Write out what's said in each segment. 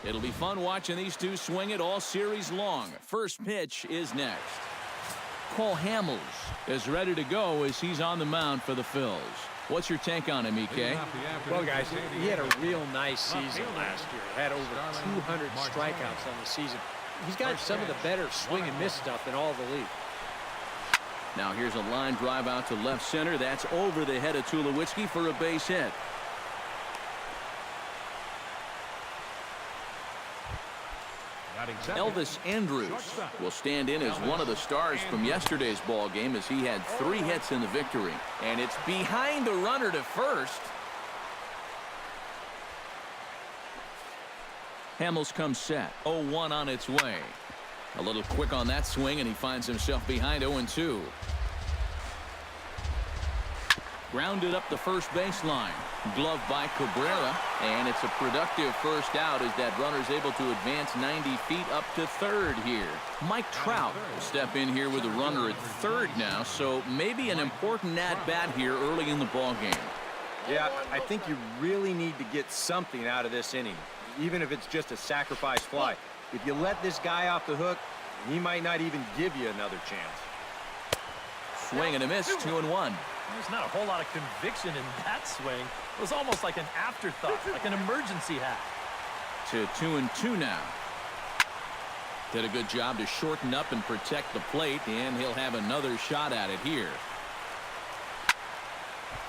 It'll be fun watching these two swing it all series long. First pitch is next. Cole Hamels is ready to go as he's on the mound for the Phillies. What's your take on him, EK? Well, guys, he had a real nice season last year. Had over 200 strikeouts on the season. He's got some of the better swing and miss stuff in all the league. Now here's a line drive out to left center. That's over the head of Tulowitzki for a base hit. Elvis Andrus will stand in as one of the stars from yesterday's ball game as he had 3 hits in the victory. And it's behind the runner to first. Hamels comes set. 0-1 on its way. A little quick on that swing, and he finds himself behind 0-2. Grounded up the first baseline. Glove by Cabrera, and it's a productive first out as that runner's able to advance 90 feet up to third here. Mike Trout will step in here with a runner at third now, so maybe an important at-bat here early in the ball game. Yeah, I think you really need to get something out of this inning, even if it's just a sacrifice fly. If you let this guy off the hook, he might not even give you another chance. Swing and a miss, 2-1. There's not a whole lot of conviction in that swing. It was almost like an afterthought, like an emergency hack. To 2-2 now. Did a good job to shorten up and protect the plate, and he'll have another shot at it here.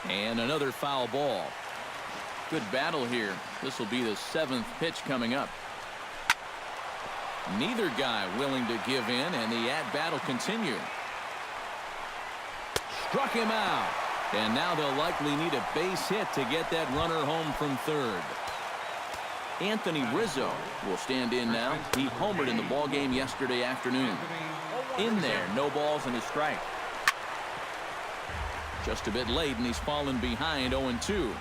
And another foul ball. Good battle here. This will be the 7th pitch coming up. Neither guy willing to give in, and the at-bat will continue. Struck him out. And now they'll likely need a base hit to get that runner home from third. Anthony Rizzo will stand in now. He homered in the ball game yesterday afternoon. In there, no balls and a strike. Just a bit late, and he's fallen behind 0-2.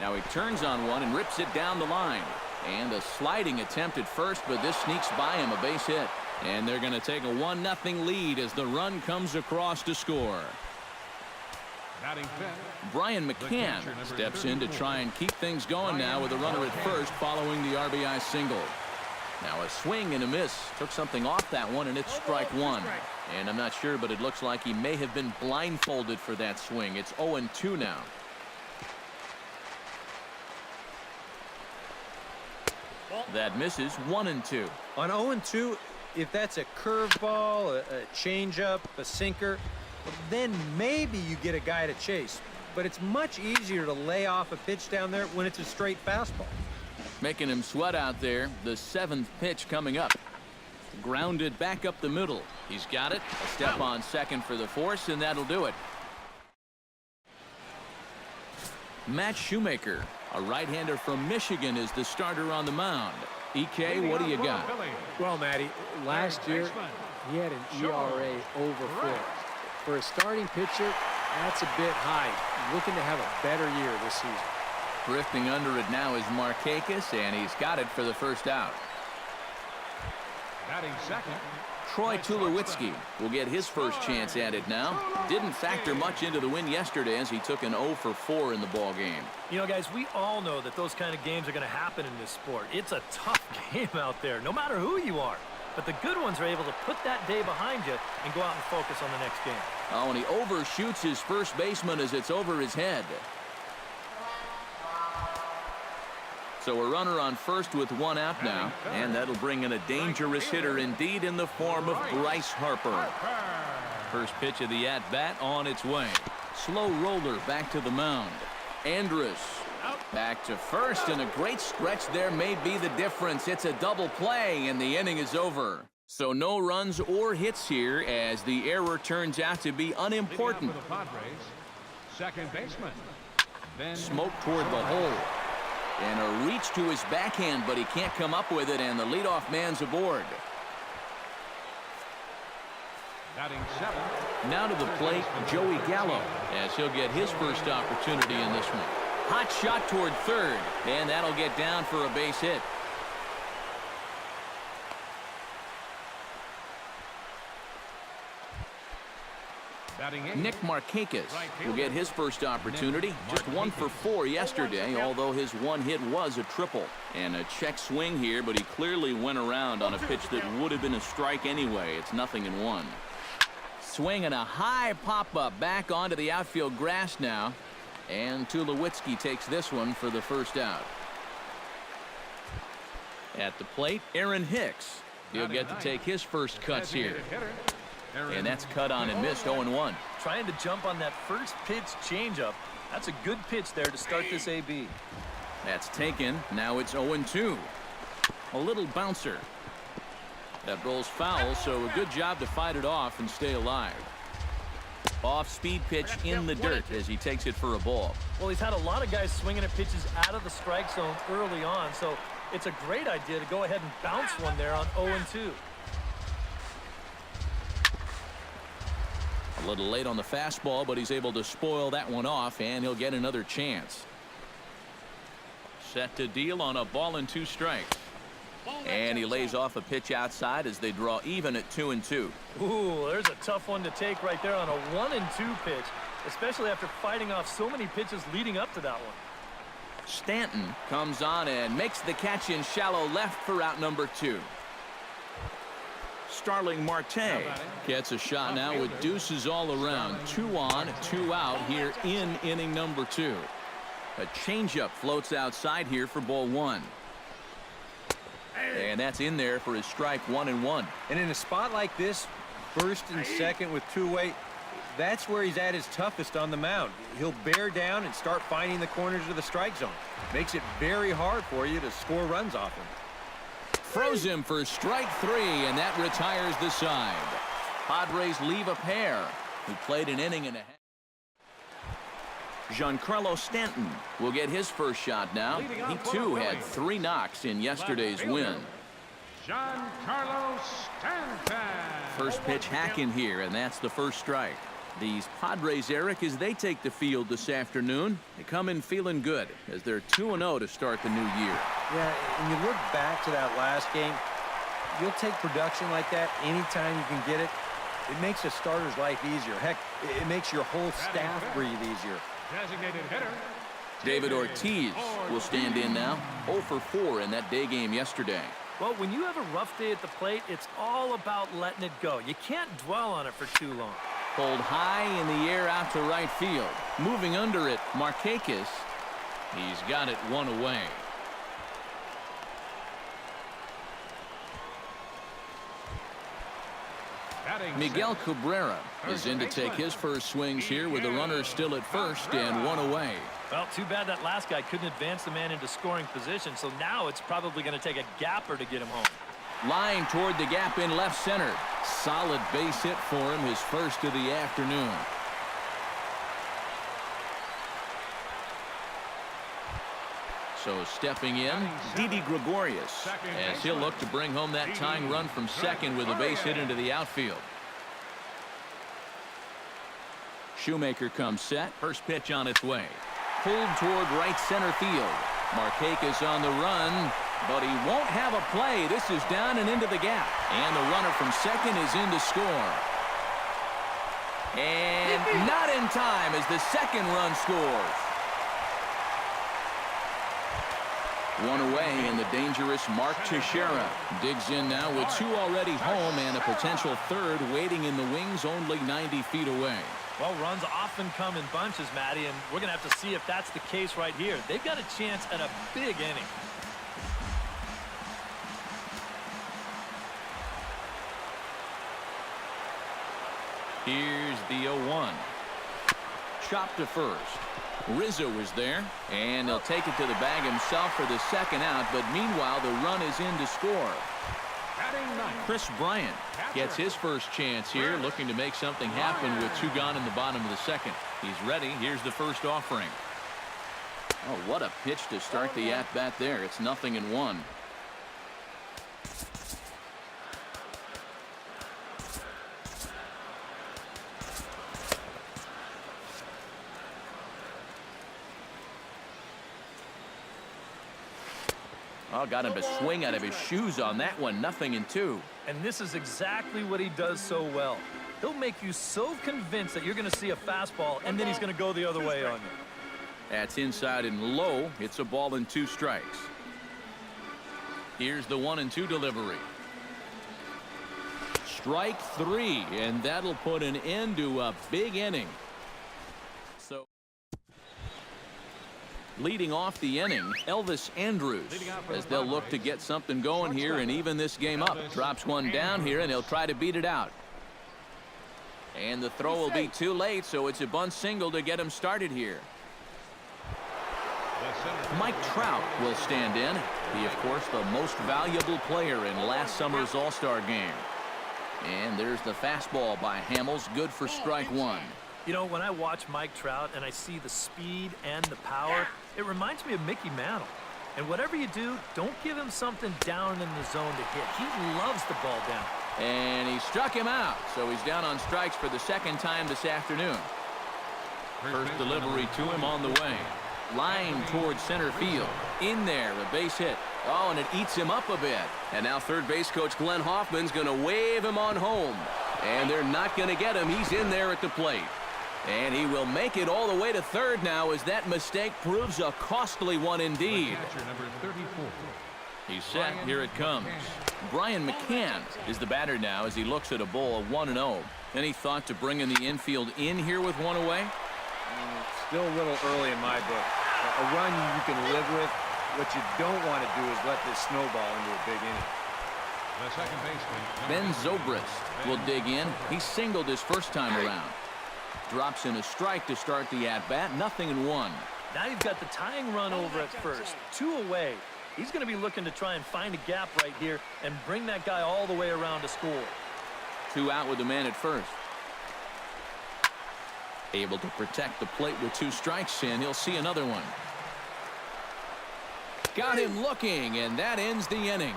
Now he turns on one and rips it down the line. And a sliding attempt at first, but this sneaks by him, a base hit. And they're going to take a 1-0 lead as the run comes across to score. Brian McCann steps in to try and keep things going now with a runner at first following the RBI single. Now a swing and a miss. Took something off that one, and it's strike one. And I'm not sure, but it looks like he may have been blindfolded for that swing. It's 0-2 now. That misses. 1-2. On 0-2, if that's a curveball, a changeup, a sinker, then maybe you get a guy to chase. But it's much easier to lay off a pitch down there when it's a straight fastball. Making him sweat out there. The 7th pitch coming up. Grounded back up the middle. He's got it. A step on second for the force, and that'll do it. Matt Shoemaker, a right-hander from Michigan, is the starter on the mound. EK, what do you got? Well, Matty, last year he had an ERA over 4. For a starting pitcher, that's a bit high. Looking to have a better year this season. Drifting under it now is Markakis, and he's got it for the first out. Batting second, Troy Tulowitzki will get his first chance at it now. Didn't factor much into the win yesterday as he took an 0 for 4 in the ball game. You know, guys, we all know that those kind of games are going to happen in this sport. It's a tough game out there, no matter who you are. But the good ones are able to put that day behind you and go out and focus on the next game. Oh, and he overshoots his first baseman as it's over his head. So a runner on first with 1 out now, and that'll bring in a dangerous hitter indeed in the form of Bryce Harper. First pitch of the at-bat on its way. Slow roller back to the mound. Andrus back to first, and a great stretch there may be the difference. It's a double play, and the inning is over. So no runs or hits here as the error turns out to be unimportant. second baseman. Smoke toward the hole. And a reach to his backhand, but he can't come up with it, and the leadoff man's aboard. Batting 7th. Now to the plate, Joey Gallo, as he'll get his first opportunity in this one. Hot shot toward third, and that'll get down for a base hit. Batting eighth, Nick Markakis right will get his first opportunity. Just 1 for 4 yesterday, although his one hit was a triple. And a check swing here, but he clearly went around on a pitch that would have been a strike anyway. It's 0-1. Swing and a high pop-up back onto the outfield grass now. And Tulowitzki takes this one for the first out. At the plate, Aaron Hicks. He'll get to take his first cuts here. And that's cut on and missed 0-1. Trying to jump on that first pitch changeup. That's a good pitch there to start this AB. That's taken. Now it's 0-2. A little bouncer. That rolls foul, so a good job to fight it off and stay alive. Off-speed pitch in the dirt as he takes it for a ball. Well, he's had a lot of guys swinging at pitches out of the strike zone early on, so it's a great idea to go ahead and bounce one there on 0-2. A little late on the fastball, but he's able to spoil that one off, and he'll get another chance. Set to deal on a ball and 2 strikes. And he lays off a pitch outside as they draw even at 2-2. Ooh, there's a tough one to take right there on a 1-2 pitch, especially after fighting off so many pitches leading up to that one. Stanton comes on and makes the catch in shallow left for out number 2. Starling Marte gets a shot now with deuces all around. 2 on, 2 out here in inning number 2. A changeup floats outside here for ball 1. And that's in there for his strike 1-1. And in a spot like this, first and second with two-way, that's where he's at his toughest on the mound. He'll bear down and start finding the corners of the strike zone. Makes it very hard for you to score runs off him. Throws him for strike 3, and that retires the side. Padres leave a pair who played an inning and a half. Giancarlo Stanton will get his first shot now. He too had 3 knocks in yesterday's win. Giancarlo Stanton. First pitch hack in here, and that's the first strike. These Padres, Eric, as they take the field this afternoon, they come in feeling good as they're 2-0 to start the new year. Yeah, and you look back to that last game, you'll take production like that anytime you can get it. It makes a starter's life easier. Heck, it makes your whole staff breathe easier. Designated hitter, David Ortiz will stand in now. 0 for 4 in that day game yesterday. Well, when you have a rough day at the plate, it's all about letting it go. You can't dwell on it for too long. Pulled high in the air out to right field. Moving under it, Markakis. He's got it 1 away. Miguel Cabrera is in to take his first swings here with the runner still at first and 1 away. Well, too bad that last guy couldn't advance the man into scoring position, so now it's probably going to take a gapper to get him home. Line toward the gap in left center. Solid base hit for him, his first of the afternoon. So stepping in, Didi Gregorius, as he'll look to bring home that tying run from second with a base hit into the outfield. Shoemaker comes set. First pitch on its way. Pulled toward right center field. Markakis on the run, but he won't have a play. This is down and into the gap. And the runner from second is in to score. And not in time as the second run scores. 1 away, and the dangerous Mark Teixeira digs in now with 2 already home and a potential third waiting in the wings only 90 feet away. Well, runs often come in bunches, Matty, and we're going to have to see if that's the case right here. They've got a chance at a big inning. Here's the 0-1. Chopped to first. Rizzo is there, and he'll take it to the bag himself for the second out, but meanwhile the run is in to score. Chris Bryant gets his first chance here, looking to make something happen with 2 gone in the bottom of the second. He's ready. Here's the first offering. Oh, what a pitch to start the at-bat there. It's 0-1. Oh, got him to swing out of his shoes on that one. 0-2. And this is exactly what he does so well. He'll make you so convinced that you're going to see a fastball, and then he's going to go the other way on you. That's inside and low. It's a ball and 2 strikes. Here's the 1-2 delivery. Strike 3, and that'll put an end to a big inning. So, leading off the inning, Elvis Andrus, as they'll look to get something going here and even this game up. Drops one down here, and he'll try to beat it out. And the throw will be too late, so it's a bunt single to get him started here. Mike Trout will stand in. He, of course, the most valuable player in last summer's All-Star game. And there's the fastball by Hamels, good for strike 1. You know, when I watch Mike Trout and I see the speed and the power, it reminds me of Mickey Mantle. And whatever you do, don't give him something down in the zone to hit. He loves the ball down. And he struck him out, so he's down on strikes for the second time this afternoon. First delivery to him on the way. Line towards center field. In there, a base hit. Oh, and it eats him up a bit. And now third base coach Glenn Hoffman's going to wave him on home. And they're not going to get him. He's in there at the plate. And he will make it all the way to third now as that mistake proves a costly one indeed. He's set. Here it comes. Brian McCann is the batter now as he looks at a ball of 1-0. Any thought to bringing the infield in here with one away? Still a little early in my book. A run you can live with. What you don't want to do is let this snowball into a big inning. The second baseman, Ben Zobrist will dig in. He singled his first time around. Drops in a strike to start the at-bat. 0-1. Now you've got the tying run over at first. 2 away. He's going to be looking to try and find a gap right here and bring that guy all the way around to score. 2 out with the man at first. Able to protect the plate with 2 strikes, and he'll see another one. Got him looking, and that ends the inning.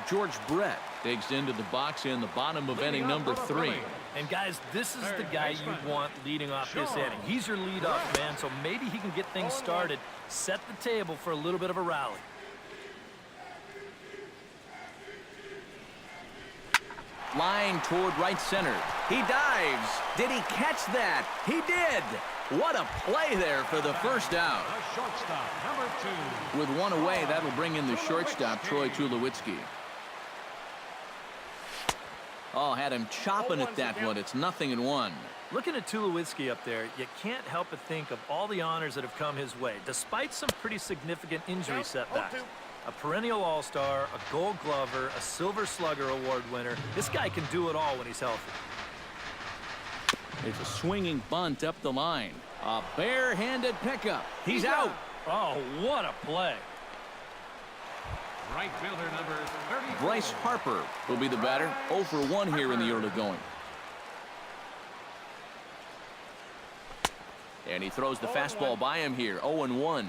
George Brett digs into the box in the bottom of inning number 3. And guys, this is the guy you want leading off this inning. He's your leadoff man, so maybe he can get things started, set the table for a little bit of a rally. Line toward right center. He dives. Did he catch that? He did. What a play there for the first out. the shortstop, number 2. With 1 away, that'll bring in the shortstop, Troy Tulowitzki. Oh, had him chopping at that one. It's 0-1. Looking at Tulowitzki up there, you can't help but think of all the honors that have come his way, despite some pretty significant injury setbacks. A perennial all-star, a gold glover, a silver slugger award winner. This guy can do it all when he's healthy. It's a swinging bunt up the line. A bare-handed pickup. He's out. Oh, what a play. Right fielder, number 34. Bryce Harper will be the batter. 0 for 1 here in the early going. And he throws the fastball by him here. 0-1.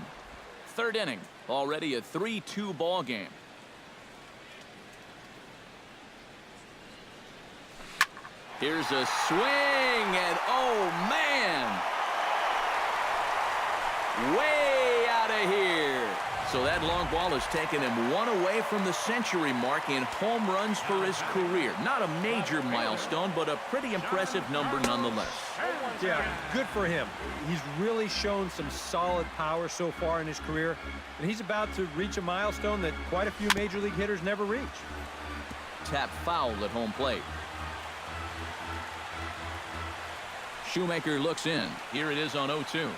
Third inning. Already a 3-2 ball game. Here's a swing, and oh man, way out of here. So that long ball has taken him 1 away from the century mark in home runs for his career. Not a major milestone, but a pretty impressive number nonetheless. Yeah, good for him. He's really shown some solid power so far in his career, and he's about to reach a milestone that quite a few major league hitters never reach. Tap foul at home plate. Shoemaker looks in. Here it is on 0-2.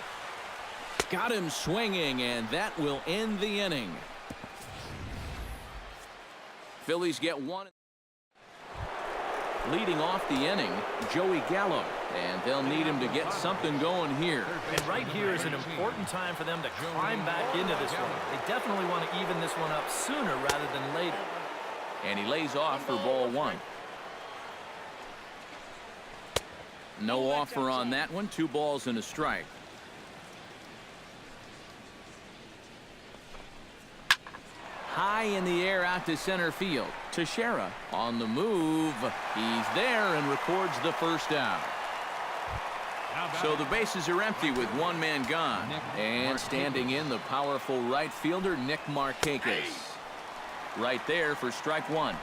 Got him swinging, and that will end the inning. Phillies get 1. Leading off the inning, Joey Gallo, and they'll need him to get something going here. And right here is an important time for them to climb back into this one. They definitely want to even this one up sooner rather than later. And he lays off for ball 1. No offer on that one. 2 balls and a strike. High in the air out to center field. Teixeira on the move. He's there and records the first out. So the bases are empty with 1 man gone. And standing in the powerful right fielder, Nick Markakis. Right there for strike 1.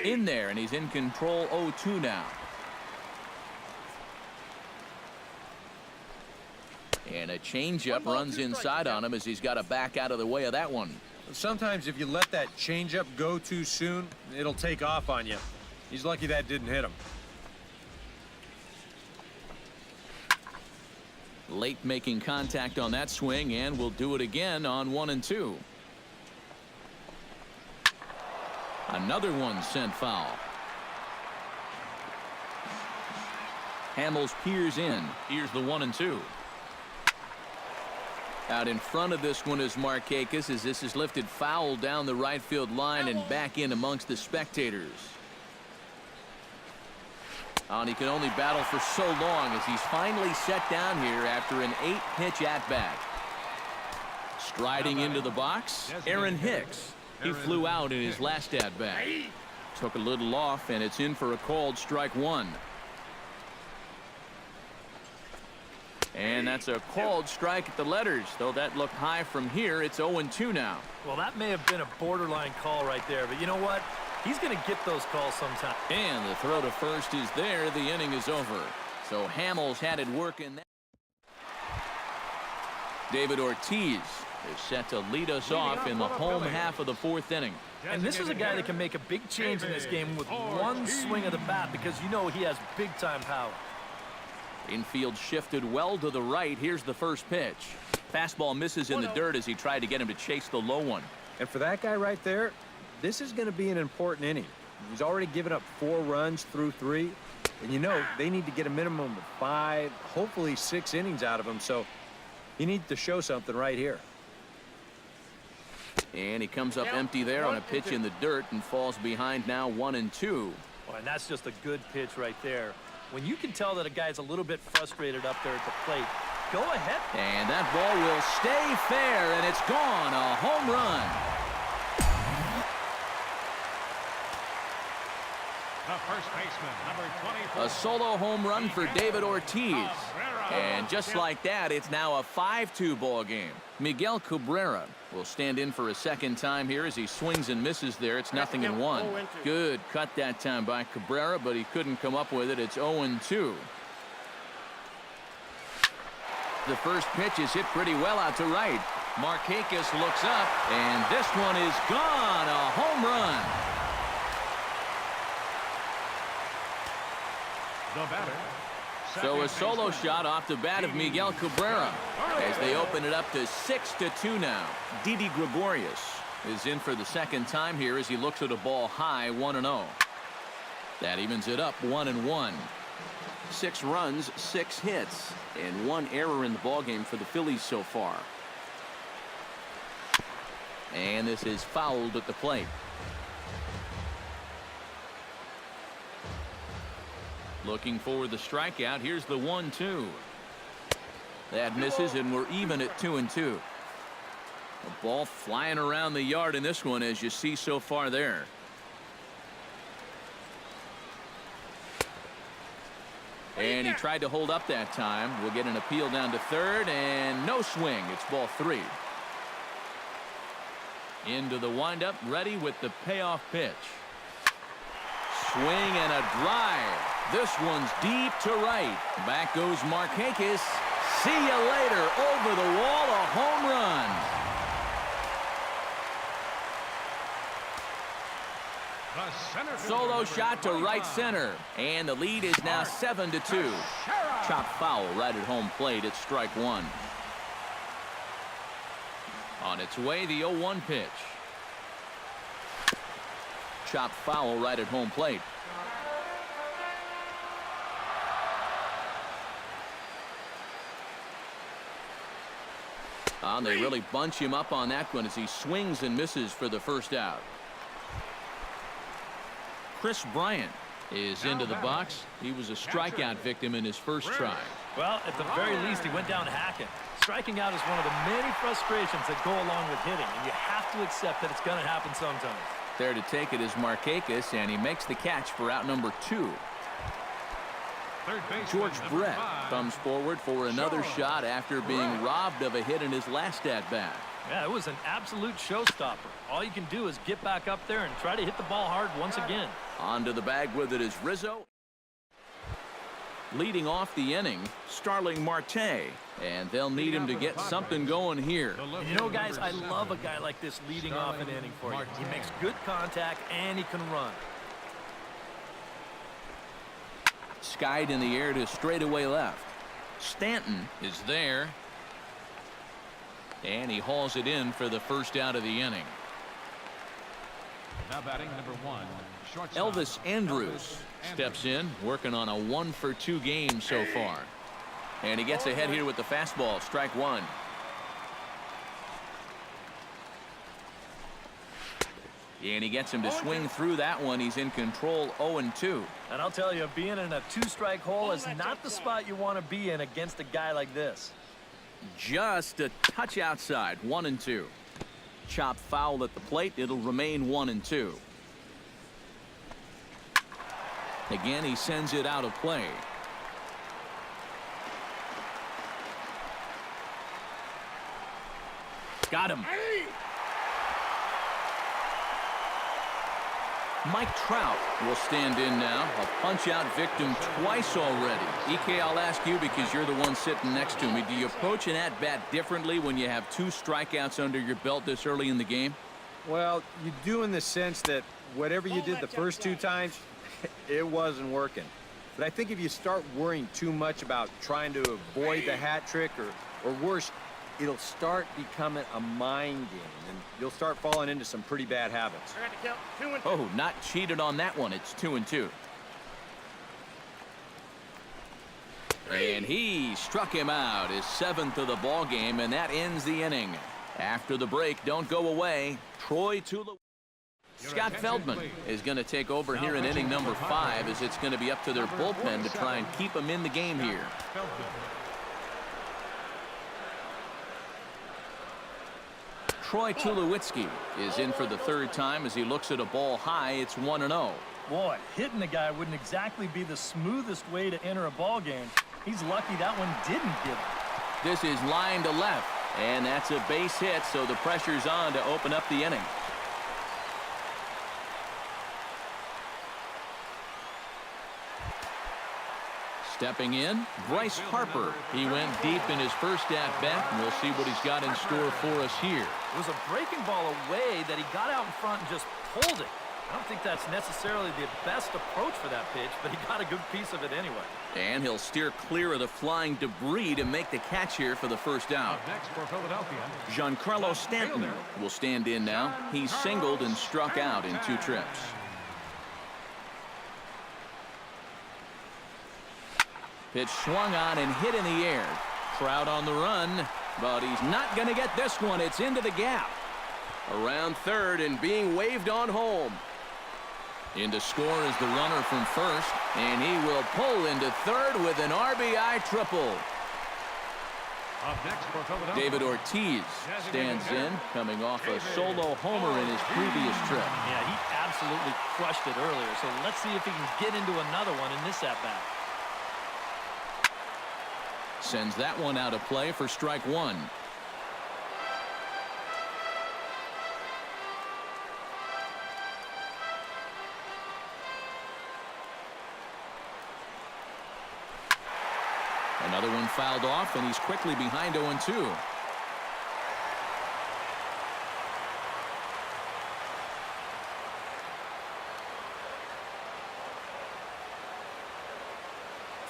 In there, and he's in control 0-2 now. And a changeup runs inside on him as he's got to back out of the way of that one. Sometimes if you let that changeup go too soon, it'll take off on you. He's lucky that didn't hit him. Late making contact on that swing, and will do it again on 1-2. Another one sent foul. Hamels peers in. Here's the 1-2. Out in front of this one is Markakis as this is lifted foul down the right field line and back in amongst the spectators. And he can only battle for so long as he's finally set down here after an 8-pitch at-bat. Striding into the box, Aaron Hicks. He flew out in his last at-bat. Took a little off, and it's in for a called strike one. And that's a called strike at the letters, though that looked high from here. It's 0-2 now. Well, that may have been a borderline call right there, but you know what? He's going to get those calls sometime. And the throw to first is there. The inning is over. So Hamels had it working. David Ortiz is set to lead us off in the home half of the fourth inning. And this is a guy that can make a big change in this game with one swing of the bat because you know he has big-time power. Infield shifted well to the right. Here's the first pitch. Fastball misses in the dirt as he tried to get him to chase the low one. And for that guy right there, this is going to be an important inning. He's already given up 4 runs through 3. And you know, they need to get a minimum of 5, hopefully 6 innings out of him. So he needs to show something right here. And he comes up empty there on a pitch in the dirt and falls behind now 1-2. Well, and that's just a good pitch right there. When you can tell that a guy's a little bit frustrated up there at the plate, go ahead. And that ball will stay fair, and it's gone. A home run. The first baseman, number 24. A solo home run for David Ortiz. And just like that, it's now a 5-2 ball game. Miguel Cabrera will stand in for a second time here as he swings and misses there. It's 0-1. Good cut that time by Cabrera, but he couldn't come up with it. It's 0-2. The first pitch is hit pretty well out to right. Markakis looks up, and this one is gone. A home run. The batter. So a solo shot off the bat of Miguel Cabrera as they open it up to 6-2 now. Didi Gregorius is in for the second time here as he looks at a ball high 1-0. That evens it up 1-1. 6 runs, 6 hits, and 1 error in the ballgame for the Phillies so far. And this is fouled at the plate. Looking for the strikeout. Here's the 1-2. That misses, and we're even at 2-2. A ball flying around the yard in this one, as you see so far there. And he tried to hold up that time. We'll get an appeal down to third, and no swing. It's ball 3. Into the windup, ready with the payoff pitch. Swing and a drive. This one's deep to right. Back goes Markakis. See you later. Over the wall, a home run. Solo shot to right center. And the lead is now 7-2. Chopped foul right at home plate. It's strike 1. On its way, the 0-1 pitch. Chopped foul right at home plate. They really bunch him up on that one as he swings and misses for the first out. Chris Bryant is into the box. He was a strikeout victim in his first try. Well, at the very least, he went down hacking. Striking out is one of the many frustrations that go along with hitting, and you have to accept that it's going to happen sometimes. There to take it is Markakis, and he makes the catch for out number 2. third baseman, George number Brett 5. comes forward for another shot after being robbed of a hit in his last at-bat. Yeah, it was an absolute showstopper. All you can do is get back up there and try to hit the ball hard once again. Onto the bag with it is Rizzo. Leading off the inning, Starling Marte. And they'll need him to get something going here. You know, guys, I love a guy like this leading off an inning for you. He makes good contact and he can run. Skied in the air to straightaway left. Stanton is there. And he hauls it in for the first out of the inning. Now batting number 1, shortstop, Elvis Andrus steps in, working on a 1-for-2 game so far. And he gets ahead here with the fastball, strike one. And he gets him to swing through that one. He's in control, 0-2. And I'll tell you, being in a two-strike hole is not the spot you want to be in against a guy like this. Just a touch outside, 1-2. Chop foul at the plate. It'll remain 1-2. Again, he sends it out of play. Got him. Mike Trout will stand in now. A punch-out victim twice already. EK, I'll ask you because you're the one sitting next to me. Do you approach an at-bat differently when you have 2 strikeouts under your belt this early in the game? Well, you do in the sense that whatever you did the first 2 times, it wasn't working. But I think if you start worrying too much about trying to avoid the hat trick or worse, it'll start becoming a mind game, and you'll start falling into some pretty bad habits. Oh, not cheated on that one. It's 2-2. And he struck him out, his 7th of the ball game, and that ends the inning. After the break, don't go away. Troy Tulowitzki. Scott Feldman is going to take over here in inning number 5, as it's going to be up to their bullpen to try and keep him in the game here. Troy Tulowitzki is in for the 3rd time as he looks at a ball high. It's 1-0. Boy, hitting the guy wouldn't exactly be the smoothest way to enter a ball game. He's lucky that one didn't give him. This is line to left, and that's a base hit, so the pressure's on to open up the inning. Stepping in, Bryce Harper. He went deep in his first at-bat, and we'll see what he's got in store for us here. It was a breaking ball away that he got out in front and just pulled it. I don't think that's necessarily the best approach for that pitch, but he got a good piece of it anyway. And he'll steer clear of the flying debris to make the catch here for the first out. Next for Philadelphia, Giancarlo Stanton will stand in now. He's singled and struck out in 2 trips. Pitch swung on and hit in the air. Trout on the run, but he's not going to get this one. It's into the gap. Around third and being waved on home. In to score is the runner from first, and he will pull into third with an RBI triple. up next for Philadelphia, David Ortiz stands in, coming off a solo homer in his previous trip. Yeah, he absolutely crushed it earlier, so let's see if he can get into another one in this at-bat. Sends that one out of play for strike one. Another one fouled off, and he's quickly behind 0-2.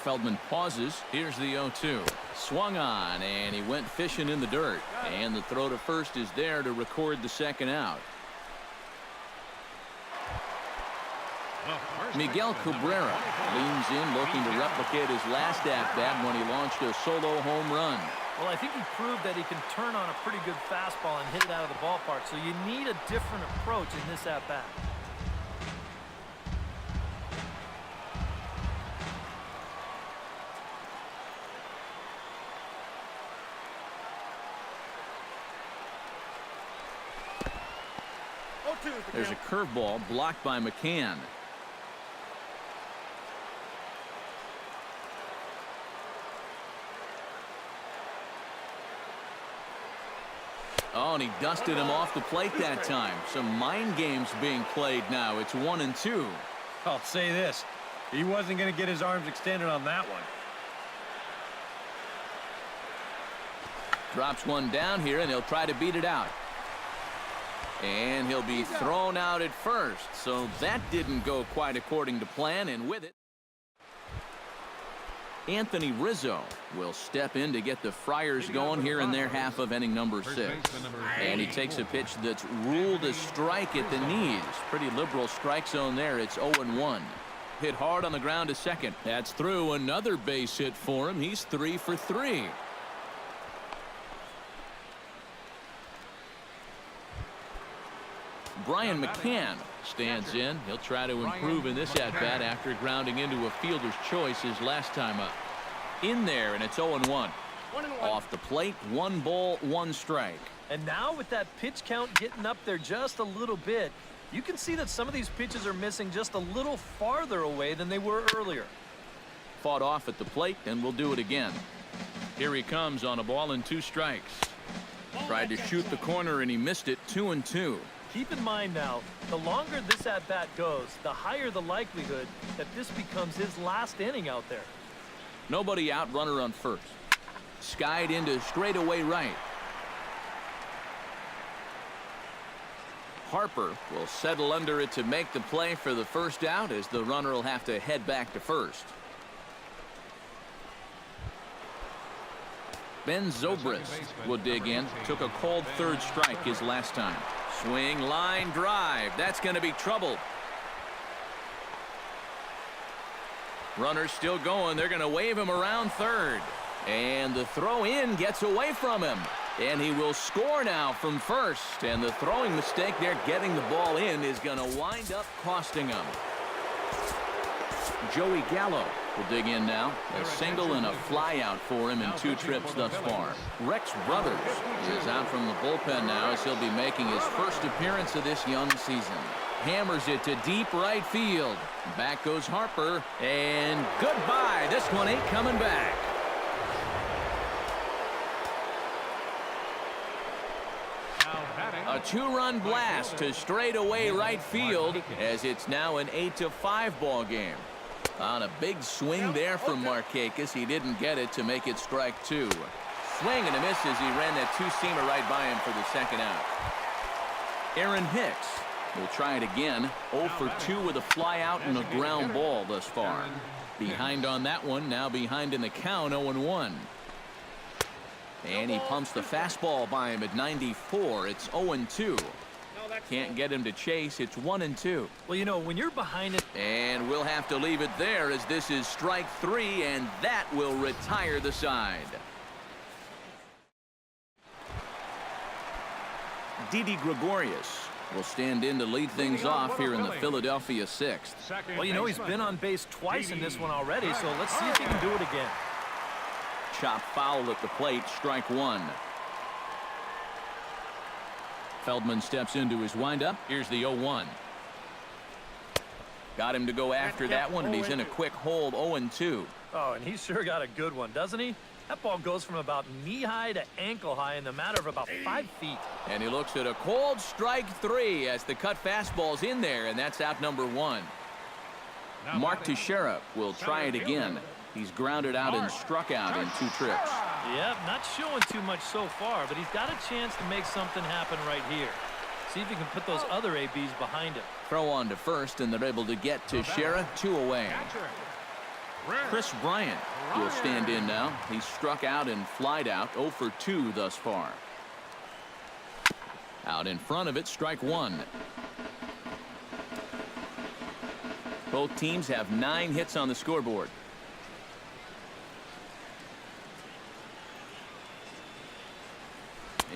Feldman pauses. Here's the 0-2. Swung on, and he went fishing in the dirt. And the throw to first is there to record the second out. Miguel Cabrera leans in, looking to replicate his last at-bat when he launched a solo home run. Well, I think he proved that he can turn on a pretty good fastball and hit it out of the ballpark, so you need a different approach in this at-bat. There's a curveball blocked by McCann. Oh, and he dusted him off the plate that time. Some mind games being played now. It's 1-2. I'll say this. He wasn't going to get his arms extended on that one. Drops one down here, and he'll try to beat it out. And he'll be thrown out at first. So that didn't go quite according to plan, and with it, Anthony Rizzo will step in to get the Friars going here in their half of inning number 6. And he takes a pitch that's ruled a strike at the knees. Pretty liberal strike zone there. It's 0-1. Hit hard on the ground to second. That's through. Another base hit for him. He's 3 for 3. Brian McCann stands in. He'll try to improve in this at-bat after grounding into a fielder's choice his last time up. In there, and it's 0-1. Off the plate, 1 ball, 1 strike. And now with that pitch count getting up there just a little bit, you can see that some of these pitches are missing just a little farther away than they were earlier. Fought off at the plate, and we'll do it again. Here he comes on a ball and 2 strikes. Tried to shoot the corner, and he missed it. 2-2. Keep in mind now, the longer this at-bat goes, the higher the likelihood that this becomes his last inning out there. Nobody out, runner on first. Skied into straightaway right. Harper will settle under it to make the play for the first out, as the runner will have to head back to first. Ben Zobrist will dig in. Took a called 3rd strike his last time. Swing, line drive. That's going to be trouble. Runner's still going. They're going to wave him around third. And the throw in gets away from him. And he will score now from first. And the throwing mistake there getting the ball in is going to wind up costing him. Joey Gallo will dig in now. A single and a fly out for him in 2 trips thus far. Rex Brothers is out from the bullpen now, as he'll be making his first appearance of this young season. Hammers it to deep right field. Back goes Harper, and goodbye. This one ain't coming back. A 2-run blast to straightaway right field, as it's now an 8-5 ball game. On a big swing there from Markakis. He didn't get it to make it strike 2. Swing and a miss as he ran that 2-seamer right by him for the second out. Aaron Hicks will try it again. 0 for 2 with a fly out and a ground ball thus far. Behind on that one. Now behind in the count. 0-1. And he pumps the fastball by him at 94. It's 0-2. Can't get him to chase. It's 1-2. Well, you know, when you're behind it. And we'll have to leave it there, as this is strike 3, and that will retire the side. Didi Gregorius will stand in to lead things off here in the Philadelphia 6th. Well, you know, he's been on base twice in this one already, so let's see if he can do it again. Chop foul at the plate, strike 1. Feldman steps into his windup. Here's the 0-1. Got him to go after that one, and he's in a quick hold. 0-2. Oh, and he's sure got a good one, doesn't he? That ball goes from about knee-high to ankle-high in the matter of about 5 feet. And he looks at a cold strike 3 as the cut fastball's in there, and that's out number 1. Mark Teixeira will try it again. He's grounded out and struck out in 2 trips. Yep, not showing too much so far, but he's got a chance to make something happen right here. See if he can put those other ABs behind him. Throw on to first, and they're able to get Teixeira 2 away. Chris Bryant will stand in now. He's struck out and flied out. 0 for 2 thus far. Out in front of it, strike 1. Both teams have 9 hits on the scoreboard.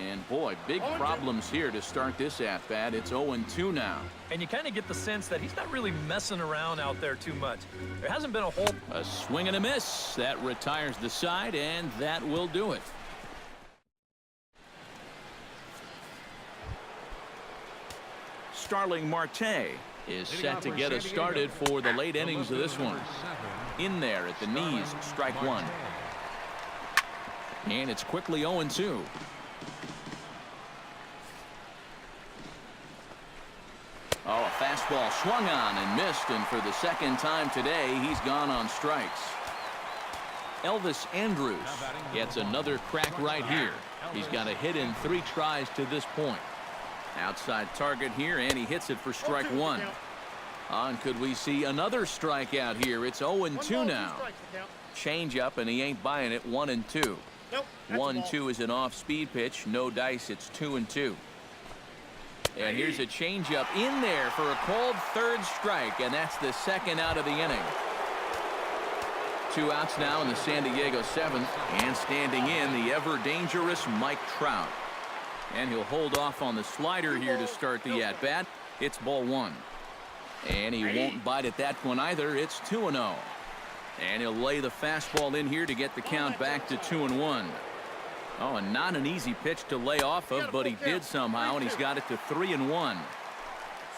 And boy, big problems here to start this at-bat. It's 0-2 now. And you kind of get the sense that he's not really messing around out there too much. There hasn't been a whole... A swing and a miss. That retires the side, and that will do it. Starling Marte is set to get us started for the late innings of this one. In there at the knees, strike 1. And it's quickly 0-2. fastball swung on and missed, and for the second time today, he's gone on strikes. Elvis Andrus gets another crack right here. He's got a hit in 3 tries to this point. Outside target here, and he hits it for strike 1. And could we see another strikeout here? It's 0-2 now. Change up, and he ain't buying it. 1-2. 1-2 is an off-speed pitch. No dice. It's 2-2. And here's a changeup in there for a called third strike, and that's the second out of the inning. 2 outs now in the San Diego 7th, and standing in the ever-dangerous Mike Trout. And he'll hold off on the slider here to start the at-bat. It's ball 1. And he won't bite at that one either. It's 2-0. And he'll lay the fastball in here to get the count back to 2-1. Oh, and not an easy pitch to lay off of, but he did somehow, and he's got it to 3-1.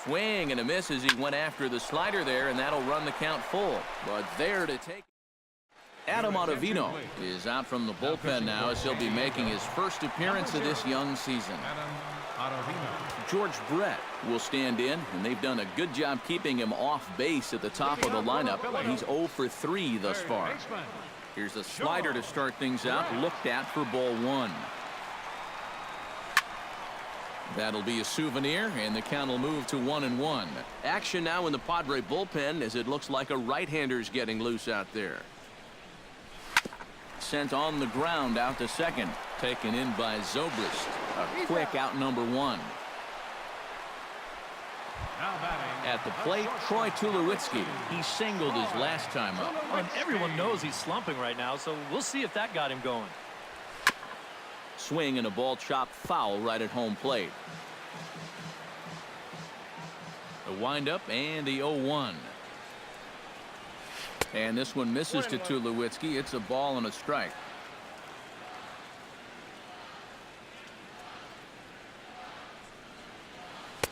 Swing and a miss as he went after the slider there, and that'll run the count full. But there to take. Adam Ottavino is out from the bullpen now as he'll be making his first appearance of this young season. George Brett will stand in, and they've done a good job keeping him off base at the top of the lineup. He's 0 for 3 thus far. Here's a slider to start things out, looked at for ball 1. That'll be a souvenir, and the count will move to 1-1. Action now in the Padre bullpen as it looks like a right-hander's getting loose out there. Sent on the ground out to second. Taken in by Zobrist. A quick out number 1. At the plate, Troy Tulowitzki. He singled his last time up. And everyone knows he's slumping right now, so we'll see if that got him going. Swing and a ball chopped foul right at home plate. The windup and the 0-1. And this one misses to Tulowitzki. It's a ball and a strike.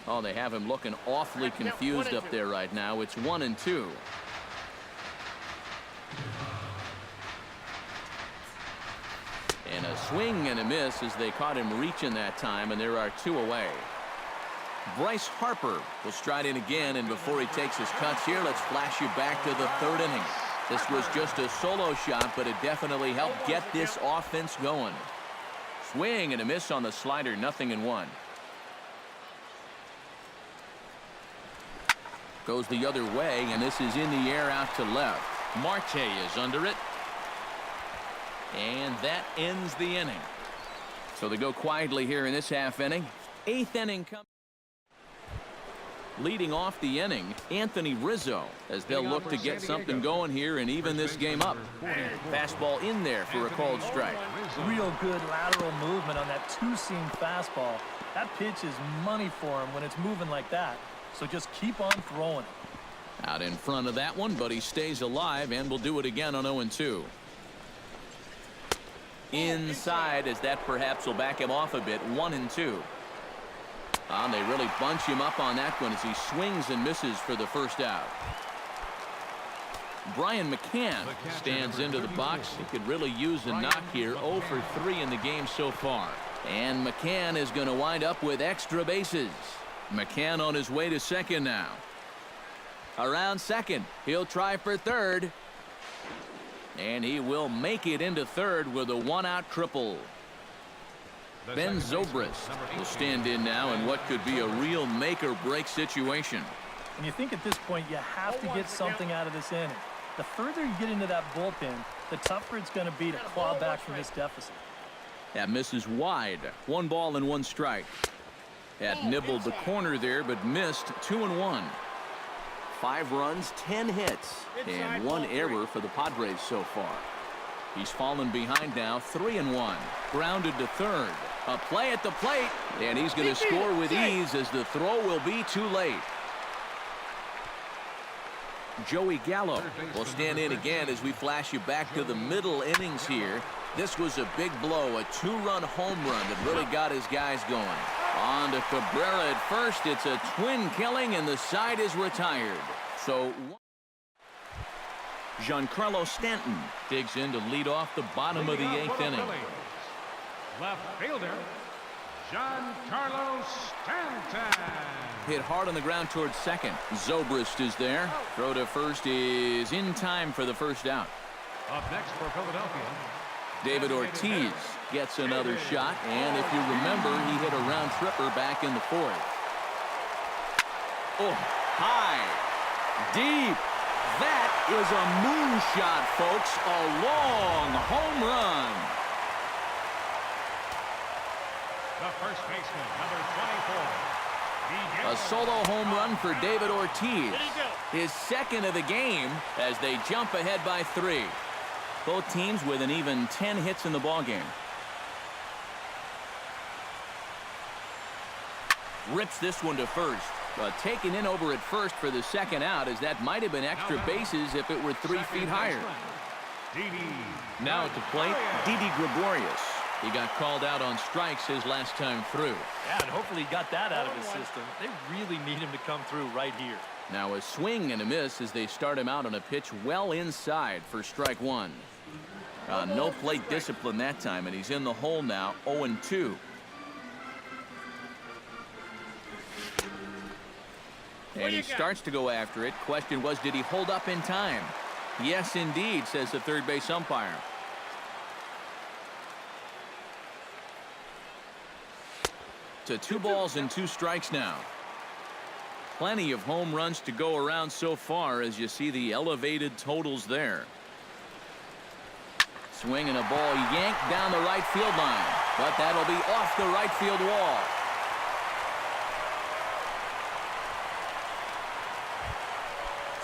Oh, they have him looking awfully confused up there right now. It's 1-2. And a swing and a miss as they caught him reaching that time, and there are 2 away. Bryce Harper will stride in again, and before he takes his cuts here, let's flash you back to the 3rd inning. This was just a solo shot, but it definitely helped get this offense going. Swing and a miss on the slider, 0-1. Goes the other way, and this is in the air out to left. Marte is under it. And that ends the inning. So they go quietly here in this half inning. 8th inning comes. Leading off the inning, Anthony Rizzo, as they'll look to get something going here and even this game up. Fastball in there for a called strike. Real good lateral movement on that 2-seam fastball. That pitch is money for him when it's moving like that. So just keep on throwing it. Out in front of that one, but he stays alive and will do it again on 0-2. Inside, as that perhaps will back him off a bit. 1-2. They really bunch him up on that one as he swings and misses for the first out. Brian McCann stands into the box. He could really use a knock here. 0 for 3 in the game so far. And McCann is going to wind up with extra bases. McCann on his way to second now. Around second. He'll try for third. And he will make it into third with a 1-out triple. Ben Zobrist will stand in now in what could be a real make-or-break situation. And you think at this point you have to get something out of this inning. The further you get into that bullpen, the tougher it's going to be to claw back from this deficit. That misses wide. 1 ball and 1 strike. Had nibbled the corner there, but missed. 2-1. 5 runs, 10 hits, and 1 error for the Padres so far. He's fallen behind now, 3-1. Grounded to third. A play at the plate, and he's going to score with ease as the throw will be too late. Joey Gallo will stand in again as we flash you back to the middle innings here. This was a big blow, a 2-run home run that really got his guys going. On to Cabrera at first. It's a twin killing, and the side is retired. So Giancarlo Stanton digs in to lead off the bottom of the 8th inning. Left fielder. Giancarlo Stanton. Hit hard on the ground towards second. Zobrist is there. Throw to first is in time for the first out. Up next for Philadelphia, David Ortiz gets another shot, and if you remember, he hit a round tripper back in the fourth. Oh, high, deep. That is a moonshot, folks. A long home run. the first baseman, number 24. A solo home run for David Ortiz. His second of the game as they jump ahead by 3. Both teams with an even 10 hits in the ballgame. Rips this one to first. But taken in over at first for the second out, as that might have been extra bases if it were 3 feet higher. Now at the plate, Didi Gregorius. He got called out on strikes his last time through. Yeah, and hopefully he got that out of his system. They really need him to come through right here. Now a swing and a miss as they start him out on a pitch well inside for strike 1. No plate discipline that time, and he's in the hole now, 0-2. And he starts to go after it. Question was, did he hold up in time? Yes, indeed, says the third base umpire. To 2 balls and 2 strikes now. Plenty of home runs to go around so far as you see the elevated totals there. Swing and a ball yanked down the right field line, but that'll be off the right field wall.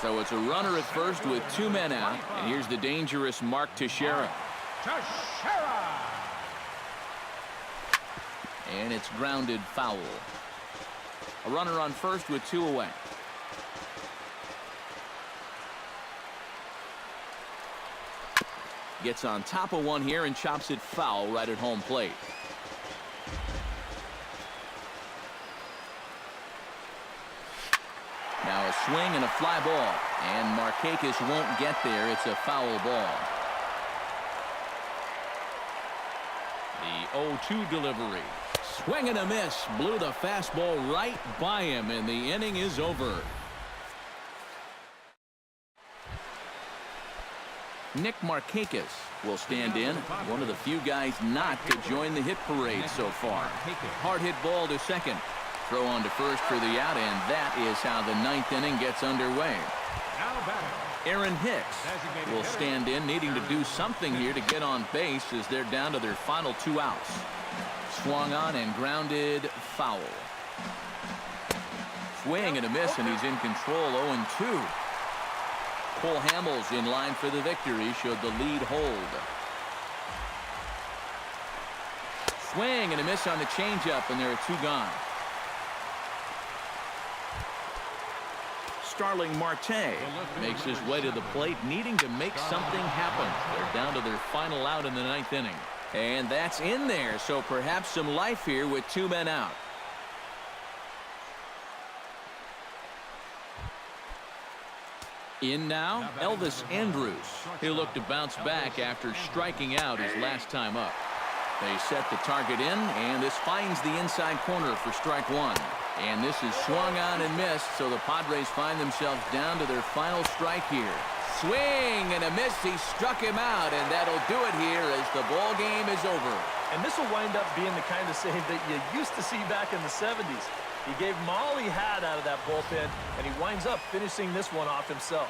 So it's a runner at first with 2 men out, and here's the dangerous Mark Teixeira. And it's grounded foul. A runner on first with 2 away. Gets on top of one here and chops it foul right at home plate. Now a swing and a fly ball, and Markakis won't get there. It's a foul ball. The 0-2 delivery. Swing and a miss. Blew the fastball right by him, and the inning is over. Nick Markakis will stand in. One of the few guys not to join the hit parade so far. Hard hit ball to second. Throw on to first for the out, and that is how the 9th inning gets underway. Aaron Hicks will stand in, needing to do something here to get on base as they're down to their final 2 outs. Swung on and grounded foul. Swing and a miss, and he's in control. 0-2. Cole Hamels in line for the victory, showed the lead hold. Swing and a miss on the changeup, and there are 2 gone. Starling Marte makes his way to the plate, needing to make something happen. They're down to their final out in the 9th inning. And that's in there, so perhaps some life here with 2 men out. In now, Elvis Andrus. He'll look to bounce back after striking out his last time up. They set the target in, and this finds the inside corner for strike 1. And this is swung on and missed, so the Padres find themselves down to their final strike here. Swing and a miss. He struck him out, and that'll do it here as the ball game is over. And this will wind up being the kind of save that you used to see back in the 70s. He gave him all he had out of that bullpen, and he winds up finishing this one off himself.